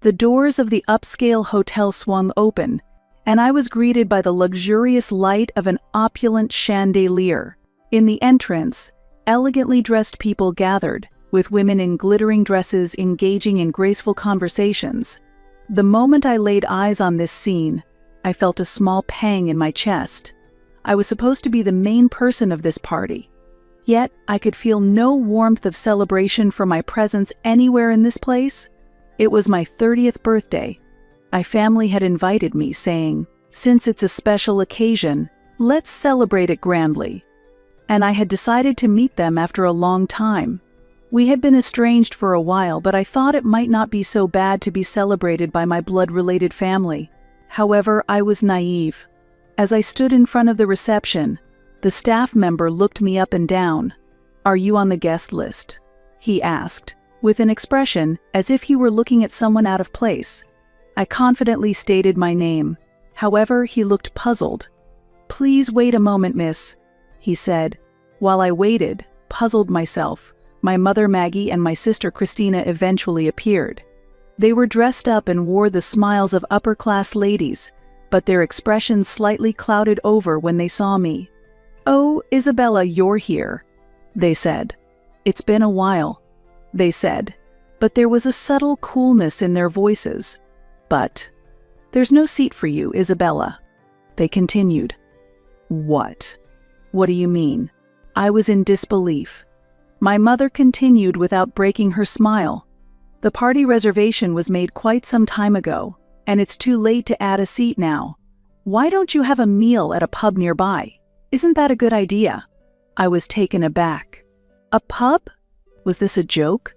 The doors of the upscale hotel swung open, and I was greeted by the luxurious light of an opulent chandelier. In the entrance, elegantly dressed people gathered, with women in glittering dresses engaging in graceful conversations. The moment I laid eyes on this scene, I felt a small pang in my chest. I was supposed to be the main person of this party. Yet, I could feel no warmth of celebration for my presence anywhere in this place. It was my 30th birthday. My family had invited me, saying, "Since it's a special occasion, let's celebrate it grandly." And I had decided to meet them after a long time. We had been estranged for a while, but I thought it might not be so bad to be celebrated by my blood-related family. However, I was naive. As I stood in front of the reception, the staff member looked me up and down. "Are you on the guest list?" he asked, with an expression as if he were looking at someone out of place. I confidently stated my name. However, he looked puzzled. "Please wait a moment, miss," he said. While I waited, puzzled myself, my mother Maggie and my sister Christina eventually appeared. They were dressed up and wore the smiles of upper-class ladies, but their expressions slightly clouded over when they saw me. "Oh, Isabella, you're here," they said. "It's been a while," they said, but there was a subtle coolness in their voices. "But there's no seat for you, Isabella," they continued. "What? What do you mean?" I was in disbelief. My mother continued without breaking her smile. "The party reservation was made quite some time ago, and it's too late to add a seat now. Why don't you have a meal at a pub nearby? Isn't that a good idea?" I was taken aback. A pub? Was this a joke?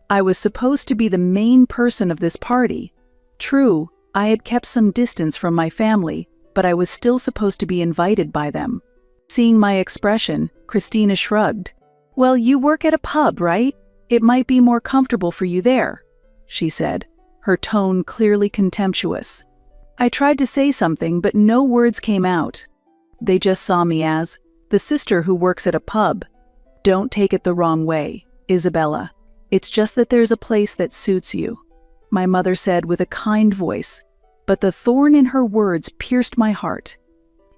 I was supposed to be the main person of this party. True, I had kept some distance from my family, but I was still supposed to be invited by them. Seeing my expression, Christina shrugged. "Well, you work at a pub, right? It might be more comfortable for you there," she said, her tone clearly contemptuous. I tried to say something, but no words came out. They just saw me as the sister who works at a pub. "Don't take it the wrong way, Isabella. It's just that there's a place that suits you," my mother said with a kind voice, but the thorn in her words pierced my heart.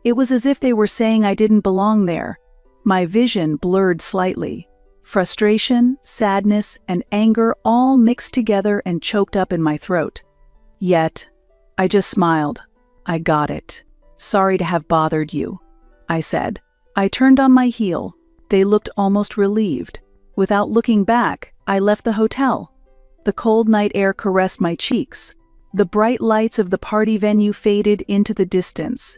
It was as if they were saying I didn't belong there. My vision blurred slightly. Frustration, sadness, and anger all mixed together and choked up in my throat. Yet, I just smiled. "I got it. Sorry to have bothered you," I said. I turned on my heel. They looked almost relieved. Without looking back, I left the hotel. The cold night air caressed my cheeks. The bright lights of the party venue faded into the distance.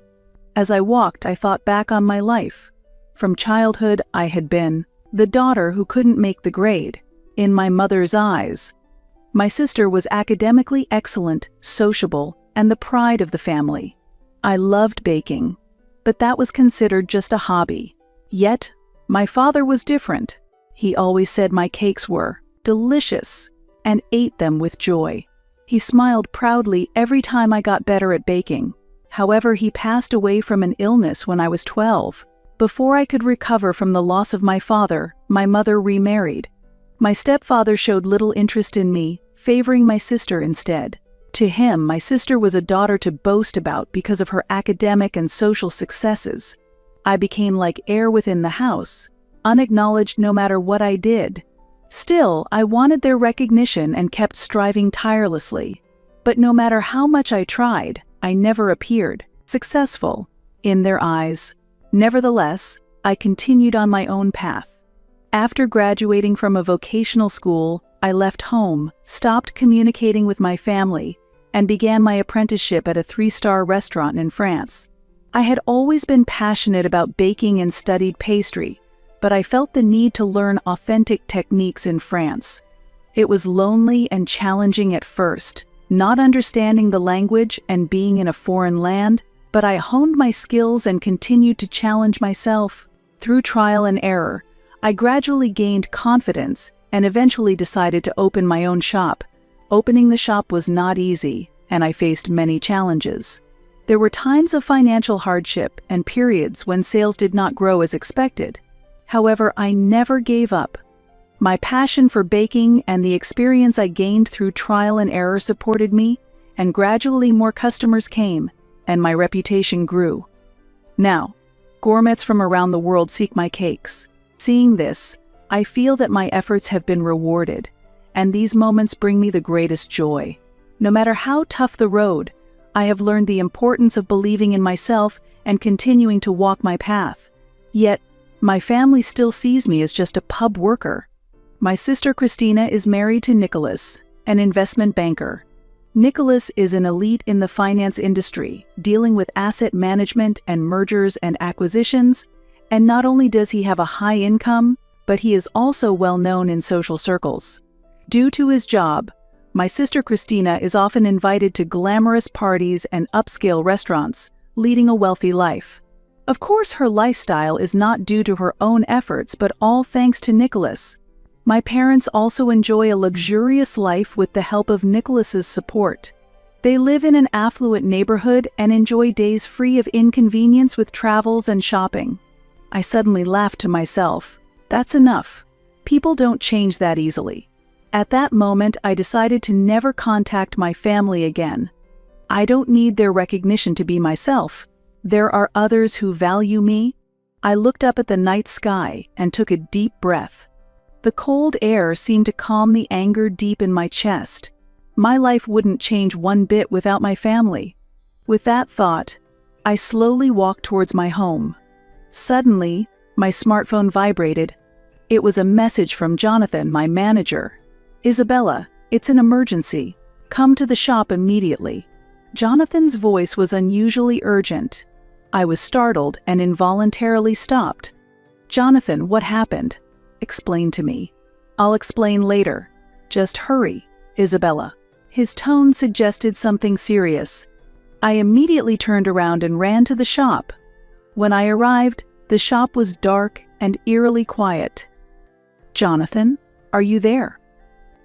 As I walked, I thought back on my life. From childhood, I had been the daughter who couldn't make the grade, in my mother's eyes. My sister was academically excellent, sociable, and the pride of the family. I loved baking, but that was considered just a hobby. Yet, my father was different. He always said my cakes were delicious and ate them with joy. He smiled proudly every time I got better at baking. However, he passed away from an illness when I was 12. Before I could recover from the loss of my father, my mother remarried. My stepfather showed little interest in me, favoring my sister instead. To him, my sister was a daughter to boast about because of her academic and social successes. I became like air within the house, unacknowledged no matter what I did. Still, I wanted their recognition and kept striving tirelessly. But no matter how much I tried, I never appeared successful in their eyes. Nevertheless, I continued on my own path. After graduating from a vocational school, I left home, stopped communicating with my family, and began my apprenticeship at a 3-star restaurant in France. I had always been passionate about baking and studied pastry, but I felt the need to learn authentic techniques in France. It was lonely and challenging at first, not understanding the language and being in a foreign land, but I honed my skills and continued to challenge myself. Through trial and error, I gradually gained confidence and eventually decided to open my own shop. Opening the shop was not easy, and I faced many challenges. There were times of financial hardship and periods when sales did not grow as expected. However, I never gave up. My passion for baking and the experience I gained through trial and error supported me, and gradually more customers came, and my reputation grew. Now, gourmets from around the world seek my cakes. Seeing this, I feel that my efforts have been rewarded, and these moments bring me the greatest joy. No matter how tough the road, I have learned the importance of believing in myself and continuing to walk my path. Yet, my family still sees me as just a pub worker. My sister Christina is married to Nicholas, an investment banker. Nicholas is an elite in the finance industry, dealing with asset management and mergers and acquisitions, and not only does he have a high income, but he is also well known in social circles. Due to his job, my sister Christina is often invited to glamorous parties and upscale restaurants, leading a wealthy life. Of course, her lifestyle is not due to her own efforts, but all thanks to Nicholas. My parents also enjoy a luxurious life with the help of Nicholas's support. They live in an affluent neighborhood and enjoy days free of inconvenience with travels and shopping. I suddenly laughed to myself. That's enough. People don't change that easily. At that moment, I decided to never contact my family again. I don't need their recognition to be myself. There are others who value me. I looked up at the night sky and took a deep breath. The cold air seemed to calm the anger deep in my chest. My life wouldn't change one bit without my family. With that thought, I slowly walked towards my home. Suddenly, my smartphone vibrated. It was a message from Jonathan, my manager. "Isabella, it's an emergency. Come to the shop immediately." Jonathan's voice was unusually urgent. I was startled and involuntarily stopped. "Jonathan, what happened? Explain to me." "I'll explain later. Just hurry, Isabella." His tone suggested something serious. I immediately turned around and ran to the shop. When I arrived, the shop was dark and eerily quiet. "Jonathan, are you there?"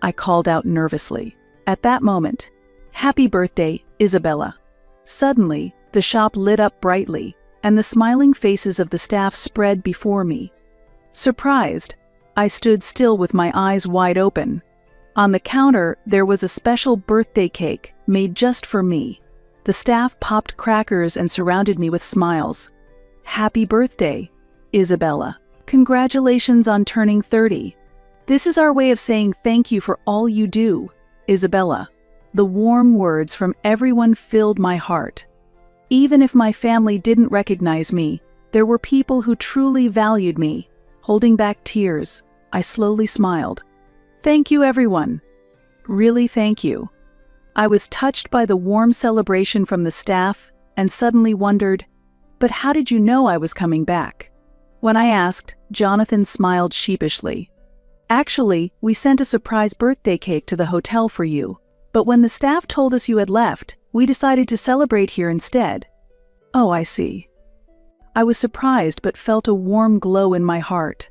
I called out nervously. At that moment, "Happy birthday, Isabella." Suddenly, the shop lit up brightly, and the smiling faces of the staff spread before me. Surprised, I stood still with my eyes wide open. On the counter, there was a special birthday cake made just for me. The staff popped crackers and surrounded me with smiles. "Happy birthday, Isabella. Congratulations on turning 30. This is our way of saying thank you for all you do, Isabella." The warm words from everyone filled my heart. Even if my family didn't recognize me, there were people who truly valued me. Holding back tears, I slowly smiled. "Thank you, everyone. Really, thank you." I was touched by the warm celebration from the staff and suddenly wondered, "But how did you know I was coming back?" When I asked, Jonathan smiled sheepishly. "Actually, we sent a surprise birthday cake to the hotel for you, but when the staff told us you had left, we decided to celebrate here instead." "Oh, I see." I was surprised but felt a warm glow in my heart.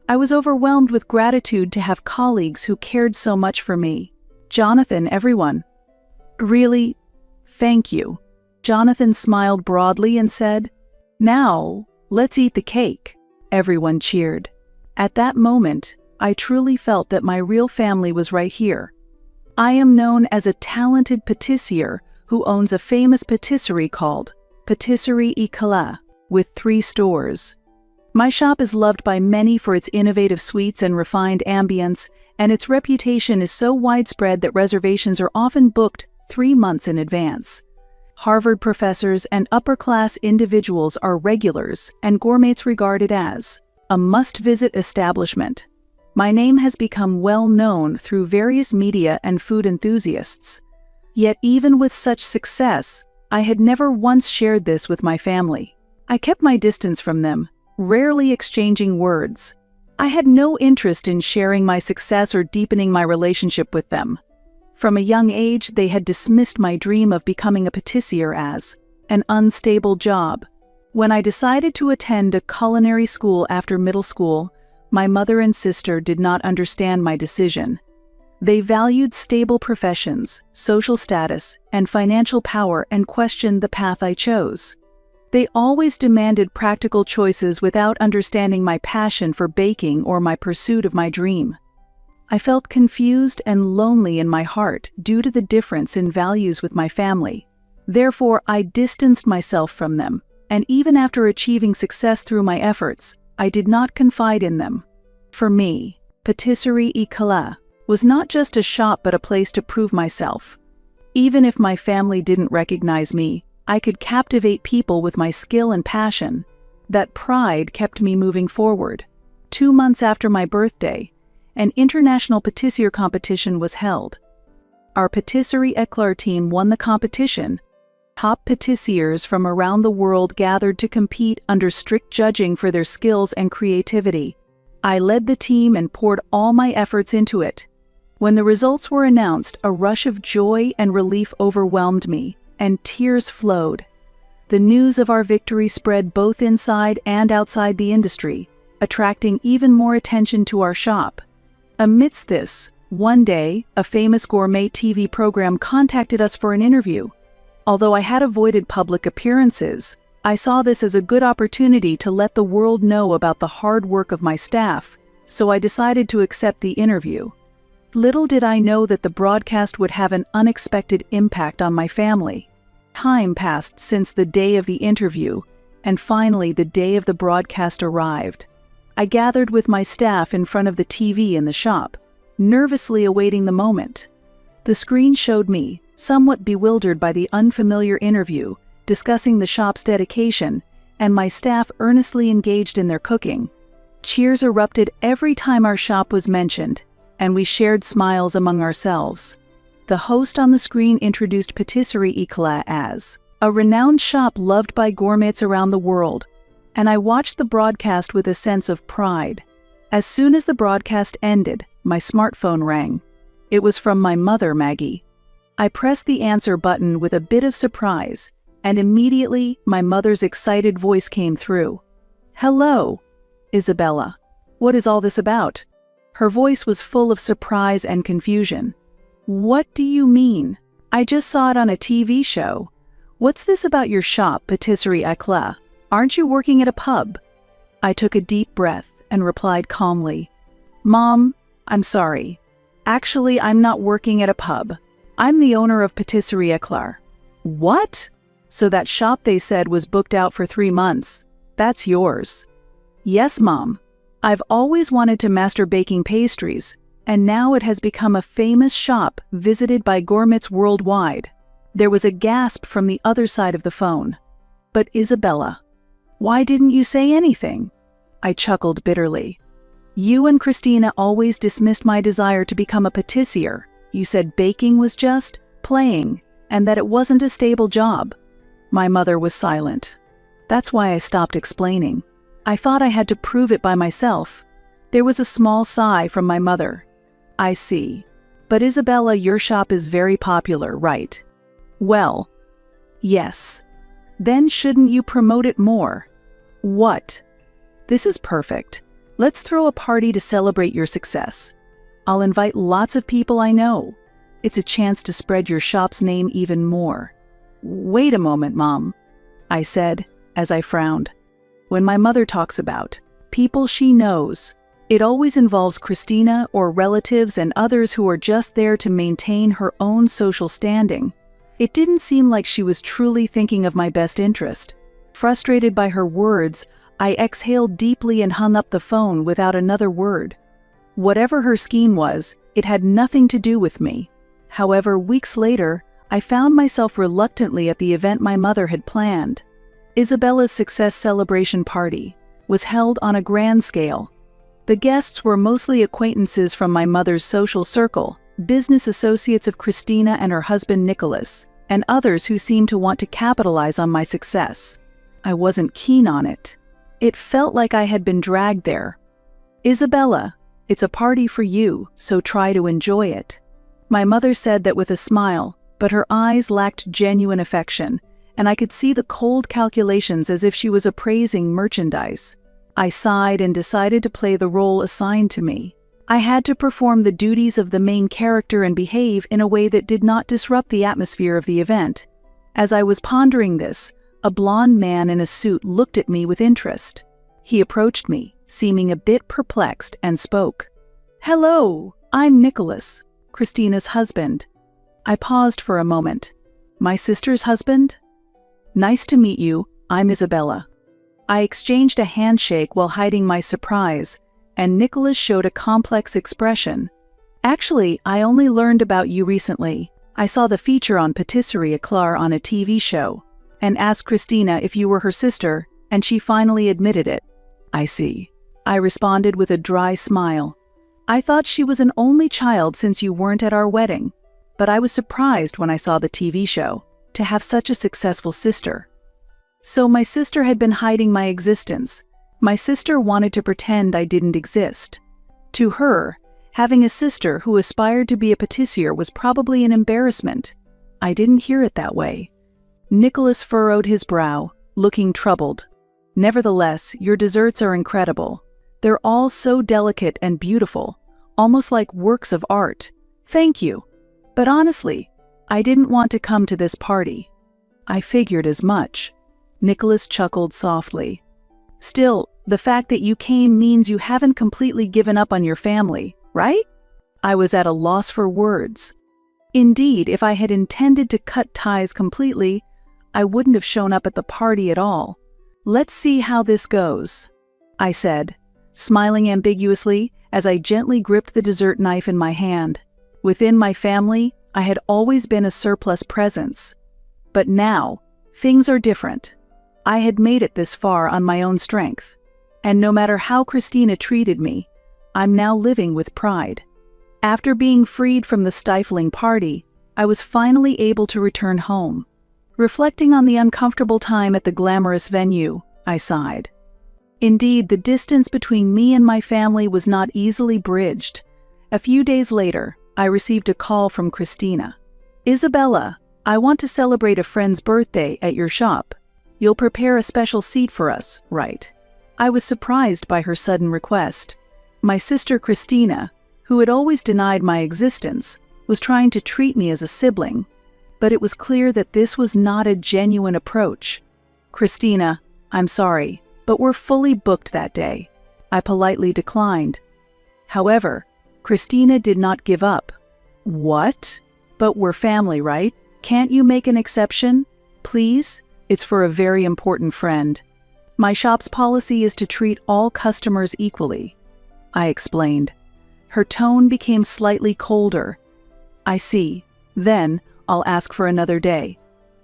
I was overwhelmed with gratitude to have colleagues who cared so much for me. "Jonathan, everyone. Really, thank you." Jonathan smiled broadly and said, "Now, let's eat the cake." Everyone cheered. At that moment, I truly felt that my real family was right here. I am known as a talented patissier who owns a famous patisserie called Patisserie Éclat, with 3 stores. My shop is loved by many for its innovative sweets and refined ambience, and its reputation is so widespread that reservations are often booked 3 months in advance. Harvard professors and upper-class individuals are regulars, and gourmets regard it as a must-visit establishment. My name has become well known through various media and food enthusiasts. Yet even with such success, I had never once shared this with my family. I kept my distance from them, rarely exchanging words. I had no interest in sharing my success or deepening my relationship with them. From a young age, they had dismissed my dream of becoming a patissier as an unstable job. When I decided to attend a culinary school after middle school, my mother and sister did not understand my decision. They valued stable professions, social status, and financial power and questioned the path I chose. They always demanded practical choices without understanding my passion for baking or my pursuit of my dream. I felt confused and lonely in my heart due to the difference in values with my family. Therefore, I distanced myself from them, and even after achieving success through my efforts, I did not confide in them. For me, Patisserie Éclat was not just a shop but a place to prove myself. Even if my family didn't recognize me, I could captivate people with my skill and passion. That pride kept me moving forward. 2 months after my birthday, an international patissier competition was held. Our Patisserie Éclat team won the competition. Top patissiers from around the world gathered to compete under strict judging for their skills and creativity. I led the team and poured all my efforts into it. When the results were announced, a rush of joy and relief overwhelmed me, and tears flowed. The news of our victory spread both inside and outside the industry, attracting even more attention to our shop. Amidst this, one day, a famous gourmet TV program contacted us for an interview. Although I had avoided public appearances, I saw this as a good opportunity to let the world know about the hard work of my staff, so I decided to accept the interview. Little did I know that the broadcast would have an unexpected impact on my family. Time passed since the day of the interview, and finally the day of the broadcast arrived. I gathered with my staff in front of the TV in the shop, nervously awaiting the moment. The screen showed me, somewhat bewildered by the unfamiliar interview, discussing the shop's dedication, and my staff earnestly engaged in their cooking. Cheers erupted every time our shop was mentioned, and we shared smiles among ourselves. The host on the screen introduced Patisserie Éclat as a renowned shop loved by gourmets around the world, and I watched the broadcast with a sense of pride. As soon as the broadcast ended, my smartphone rang. It was from my mother, Maggie. I pressed the answer button with a bit of surprise, and immediately my mother's excited voice came through. "Hello, Isabella. What is all this about?" Her voice was full of surprise and confusion. "What do you mean? I just saw it on a TV show. What's this about your shop, Patisserie Éclat? Aren't you working at a pub?" I took a deep breath and replied calmly, "Mom, I'm sorry. Actually, I'm not working at a pub. I'm the owner of Patisserie Éclat." "What? So that shop they said was booked out for 3 months. That's yours?" "Yes, Mom. I've always wanted to master baking pastries, and now it has become a famous shop visited by gourmets worldwide." There was a gasp from the other side of the phone. "But Isabella, why didn't you say anything?" I chuckled bitterly. "You and Christina always dismissed my desire to become a patissier. You said baking was just playing, and that it wasn't a stable job." My mother was silent. That's why I stopped explaining. I thought I had to prove it by myself. There was a small sigh from my mother. "I see. But Isabella, your shop is very popular, right?" "Well, yes." "Then shouldn't you promote it more?" "What?" "This is perfect. Let's throw a party to celebrate your success. I'll invite lots of people I know. It's a chance to spread your shop's name even more." "Wait a moment, Mom," I said, as I frowned. When my mother talks about people she knows, it always involves Christina or relatives and others who are just there to maintain her own social standing. It didn't seem like she was truly thinking of my best interest. Frustrated by her words, I exhaled deeply and hung up the phone without another word. Whatever her scheme was, it had nothing to do with me. However, weeks later, I found myself reluctantly at the event my mother had planned. Isabella's success celebration party was held on a grand scale. The guests were mostly acquaintances from my mother's social circle, business associates of Christina and her husband Nicholas, and others who seemed to want to capitalize on my success. I wasn't keen on it. It felt like I had been dragged there. "Isabella, it's a party for you, so try to enjoy it." My mother said that with a smile, but her eyes lacked genuine affection, and I could see the cold calculations as if she was appraising merchandise. I sighed and decided to play the role assigned to me. I had to perform the duties of the main character and behave in a way that did not disrupt the atmosphere of the event. As I was pondering this, a blond man in a suit looked at me with interest. He approached me, seeming a bit perplexed, and spoke. "Hello, I'm Nicholas, Christina's husband. I paused for a moment. My sister's husband? Nice to meet you, I'm Isabella. I exchanged a handshake while hiding my surprise, and Nicholas showed a complex expression. Actually, I only learned about you recently. I saw the feature on Patisserie Éclair on a TV show, and asked Christina if you were her sister, and she finally admitted it. I see. I responded with a dry smile. I thought she was an only child since you weren't at our wedding, but I was surprised when I saw the TV show, to have such a successful sister. So my sister had been hiding my existence. My sister wanted to pretend I didn't exist. To her, having a sister who aspired to be a patissier was probably an embarrassment. I didn't hear it that way. Nicholas furrowed his brow, looking troubled. Nevertheless, your desserts are incredible. They're all so delicate and beautiful, almost like works of art. Thank you. But honestly, I didn't want to come to this party. I figured as much. Nicholas chuckled softly. Still, the fact that you came means you haven't completely given up on your family, right? I was at a loss for words. Indeed, if I had intended to cut ties completely, I wouldn't have shown up at the party at all. Let's see how this goes, I said, smiling ambiguously as I gently gripped the dessert knife in my hand. Within my family, I had always been a surplus presence. But now, things are different. I had made it this far on my own strength. And no matter how Christina treated me, I'm now living with pride. After being freed from the stifling party, I was finally able to return home. Reflecting on the uncomfortable time at the glamorous venue, I sighed. Indeed, the distance between me and my family was not easily bridged. A few days later, I received a call from Christina. Isabella, I want to celebrate a friend's birthday at your shop. You'll prepare a special seat for us, right? I was surprised by her sudden request. My sister Christina, who had always denied my existence, was trying to treat me as a sibling. But it was clear that this was not a genuine approach. Christina, I'm sorry, but we're fully booked that day. I politely declined. However, Christina did not give up. What? But we're family, right? Can't you make an exception? Please? It's for a very important friend. My shop's policy is to treat all customers equally, I explained. Her tone became slightly colder. I see. Then, I'll ask for another day.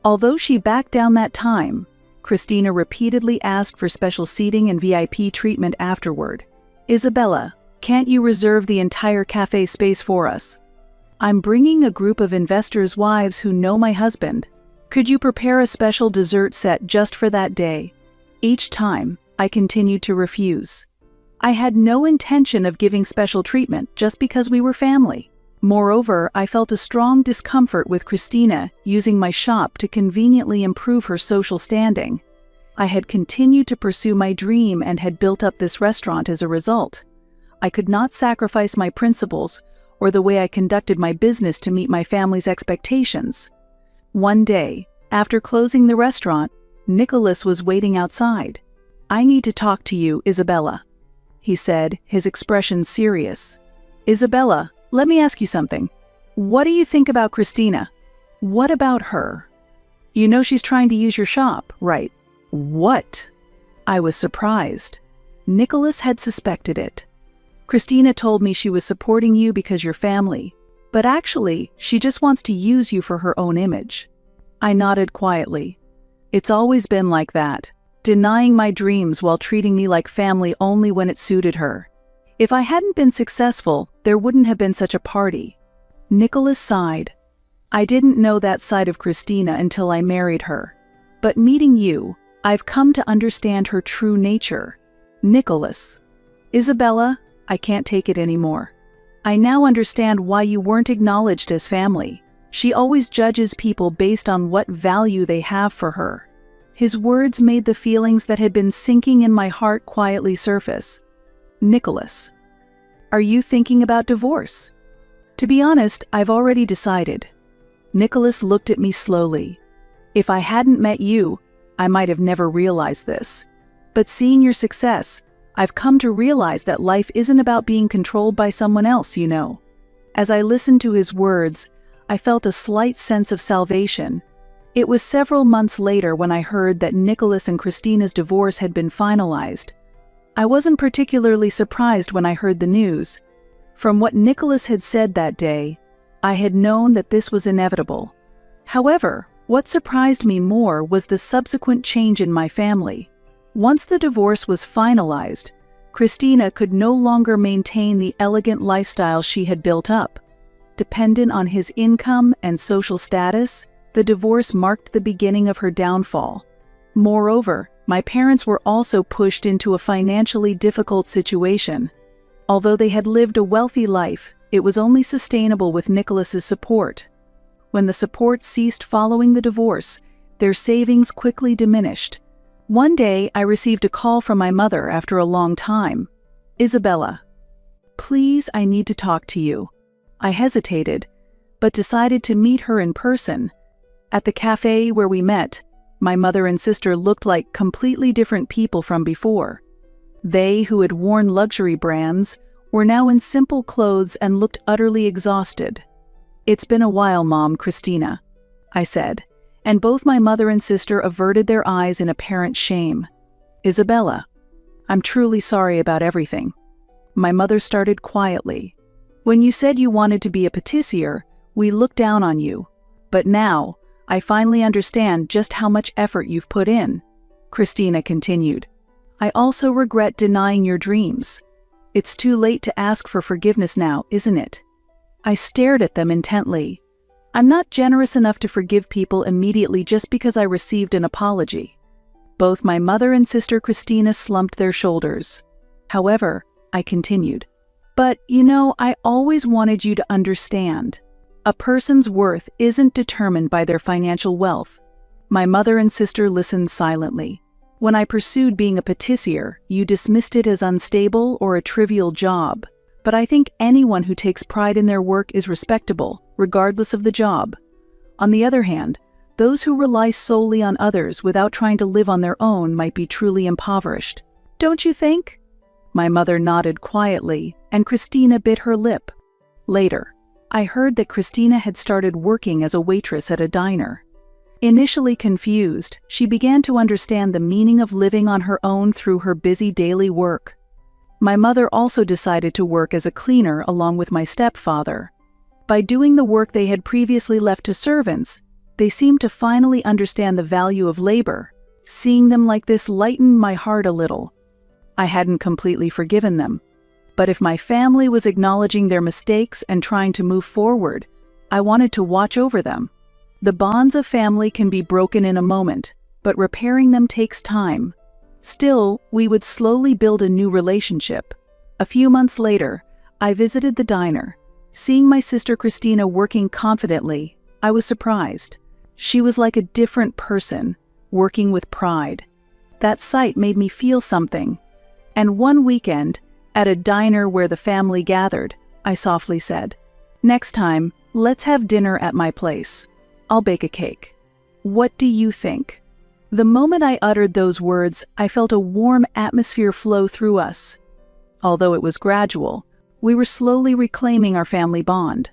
Although she backed down that time, Christina repeatedly asked for special seating and VIP treatment afterward. Isabella, can't you reserve the entire cafe space for us? I'm bringing a group of investors' wives who know my husband. Could you prepare a special dessert set just for that day? Each time, I continued to refuse. I had no intention of giving special treatment just because we were family. Moreover, I felt a strong discomfort with Christina using my shop to conveniently improve her social standing. I had continued to pursue my dream and had built up this restaurant as a result. I could not sacrifice my principles or the way I conducted my business to meet my family's expectations. One day, after closing the restaurant, Nicholas was waiting outside. I need to talk to you, Isabella, he said, his expression serious. Isabella, let me ask you something. What do you think about Christina? What about her? You know she's trying to use your shop, right? What? I was surprised. Nicholas had suspected it. Christina told me she was supporting you because you're family, but actually, she just wants to use you for her own image. I nodded quietly. It's always been like that, denying my dreams while treating me like family only when it suited her. If I hadn't been successful, there wouldn't have been such a party. Nicholas sighed. I didn't know that side of Christina until I married her. But meeting you, I've come to understand her true nature. Nicholas. Isabella, I can't take it anymore. I now understand why you weren't acknowledged as family. She always judges people based on what value they have for her. His words made the feelings that had been sinking in my heart quietly surface. Nicholas. Are you thinking about divorce? To be honest, I've already decided. Nicholas looked at me slowly. If I hadn't met you, I might have never realized this. But seeing your success, I've come to realize that life isn't about being controlled by someone else, you know. As I listened to his words, I felt a slight sense of salvation. It was several months later when I heard that Nicholas and Christina's divorce had been finalized. I wasn't particularly surprised when I heard the news. From what Nicholas had said that day, I had known that this was inevitable. However, what surprised me more was the subsequent change in my family. Once the divorce was finalized, Christina could no longer maintain the elegant lifestyle she had built up. Dependent on his income and social status, the divorce marked the beginning of her downfall. Moreover, my parents were also pushed into a financially difficult situation. Although they had lived a wealthy life, it was only sustainable with Nicholas's support. When the support ceased following the divorce, their savings quickly diminished. One day, I received a call from my mother after a long time. "Isabella, please, I need to talk to you." I hesitated, but decided to meet her in person. At the cafe where we met, my mother and sister looked like completely different people from before. They, who had worn luxury brands, were now in simple clothes and looked utterly exhausted. "It's been a while, Mom, Christina," I said, and both my mother and sister averted their eyes in apparent shame. "Isabella, I'm truly sorry about everything." My mother started quietly. "When you said you wanted to be a patissier, we looked down on you. But now, I finally understand just how much effort you've put in," Christina continued. "I also regret denying your dreams. It's too late to ask for forgiveness now, isn't it?" I stared at them intently. I'm not generous enough to forgive people immediately just because I received an apology. Both my mother and sister Christina slumped their shoulders. However, I continued. "But, I always wanted you to understand. A person's worth isn't determined by their financial wealth." My mother and sister listened silently. "When I pursued being a patissier, you dismissed it as unstable or a trivial job. But I think anyone who takes pride in their work is respectable, regardless of the job. On the other hand, those who rely solely on others without trying to live on their own might be truly impoverished. Don't you think?" My mother nodded quietly, and Christina bit her lip. Later, I heard that Christina had started working as a waitress at a diner. Initially confused, she began to understand the meaning of living on her own through her busy daily work. My mother also decided to work as a cleaner along with my stepfather. By doing the work they had previously left to servants, they seemed to finally understand the value of labor. Seeing them like this lightened my heart a little. I hadn't completely forgiven them. But if my family was acknowledging their mistakes and trying to move forward, I wanted to watch over them. The bonds of family can be broken in a moment, but repairing them takes time. Still, we would slowly build a new relationship. A few months later, I visited the diner. Seeing my sister Christina working confidently, I was surprised. She was like a different person, working with pride. That sight made me feel something. And one weekend, at a diner where the family gathered, I softly said, "Next time, let's have dinner at my place. I'll bake a cake. What do you think?" The moment I uttered those words, I felt a warm atmosphere flow through us. Although it was gradual, we were slowly reclaiming our family bond.